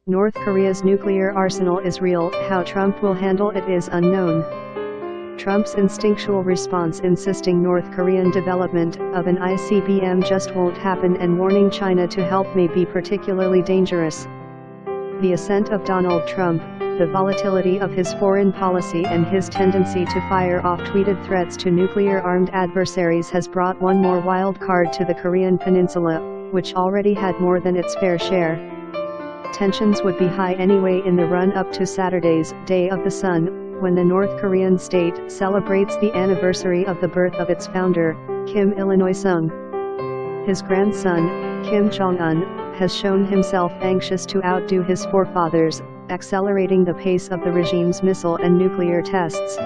North Korea's nuclear arsenal is real, how Trump will handle it is unknown. Trump's instinctual response insisting North Korean development of an ICBM just won't happen and warning China to help may be particularly dangerous. The ascent of Donald Trump, the volatility of his foreign policy and his tendency to fire off-tweeted threats to nuclear-armed adversaries has brought one more wild card to the Korean peninsula, which already had more than its fair share. Tensions would be high anyway in the run-up to Saturday's Day of the Sun, when the North Korean state celebrates the anniversary of the birth of its founder, Kim Il-sung. His grandson, Kim Jong-un, has shown himself anxious to outdo his forefathers, accelerating the pace of the regime's missile and nuclear tests.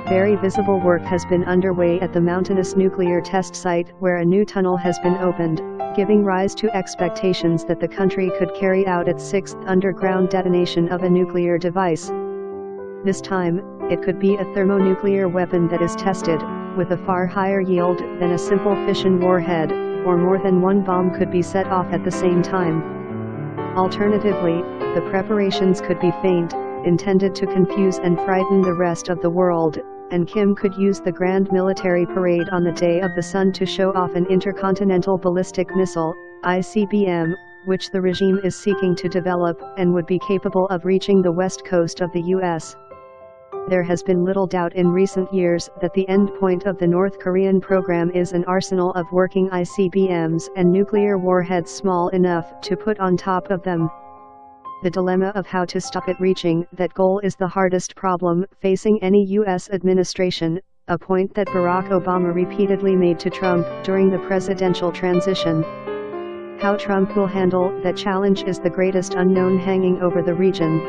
Very visible work has been underway at the mountainous nuclear test site where a new tunnel has been opened, giving rise to expectations that the country could carry out its sixth underground detonation of a nuclear device. This time, it could be a thermonuclear weapon that is tested, with a far higher yield than a simple fission warhead, or more than one bomb could be set off at the same time. Alternatively, the preparations could be feint, intended to confuse and frighten the rest of the world, and Kim could use the grand military parade on the Day of the Sun to show off an intercontinental ballistic missile, ICBM, which the regime is seeking to develop and would be capable of reaching the west coast of the U.S. There has been little doubt in recent years that the endpoint of the North Korean program is an arsenal of working ICBMs and nuclear warheads small enough to put on top of them. The dilemma of how to stop it reaching that goal is the hardest problem facing any U.S. administration, a point that Barack Obama repeatedly made to Trump during the presidential transition. How Trump will handle that challenge is the greatest unknown hanging over the region.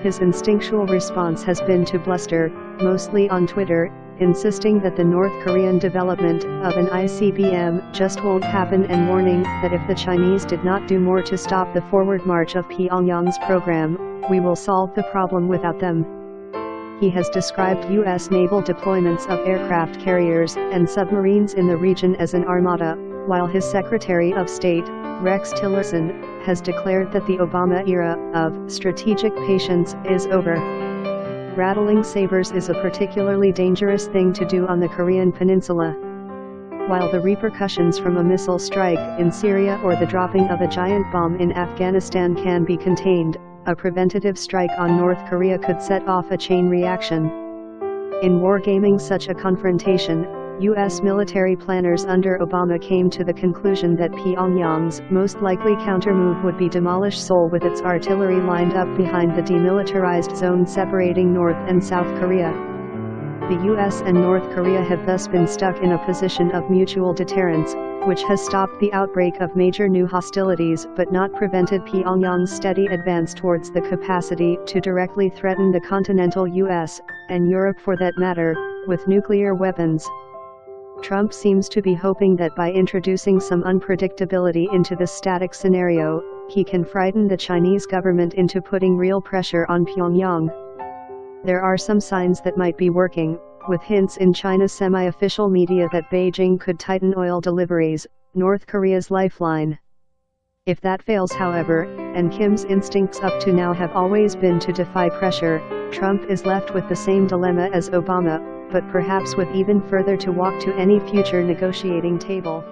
His instinctual response has been to bluster, mostly on Twitter, insisting that the North Korean development of an ICBM just won't happen and warning that if the Chinese did not do more to stop the forward march of Pyongyang's program, we will solve the problem without them. He has described U.S. naval deployments of aircraft carriers and submarines in the region as an armada, while his Secretary of State, Rex Tillerson, has declared that the Obama era of strategic patience is over. Rattling sabers is a particularly dangerous thing to do on the Korean peninsula. While the repercussions from a missile strike in Syria or the dropping of a giant bomb in Afghanistan can be contained, a preventative strike on North Korea could set off a chain reaction. In wargaming such a confrontation, U.S. military planners under Obama came to the conclusion that Pyongyang's most likely countermove would be demolish Seoul with its artillery lined up behind the demilitarized zone separating North and South Korea. The U.S. and North Korea have thus been stuck in a position of mutual deterrence, which has stopped the outbreak of major new hostilities but not prevented Pyongyang's steady advance towards the capacity to directly threaten the continental U.S., and Europe for that matter, with nuclear weapons. Trump seems to be hoping that by introducing some unpredictability into this static scenario, he can frighten the Chinese government into putting real pressure on Pyongyang. There are some signs that might be working, with hints in China's semi-official media that Beijing could tighten oil deliveries, North Korea's lifeline. If that fails, however, and Kim's instincts up to now have always been to defy pressure, Trump is left with the same dilemma as Obama, but perhaps with even further to walk to any future negotiating table.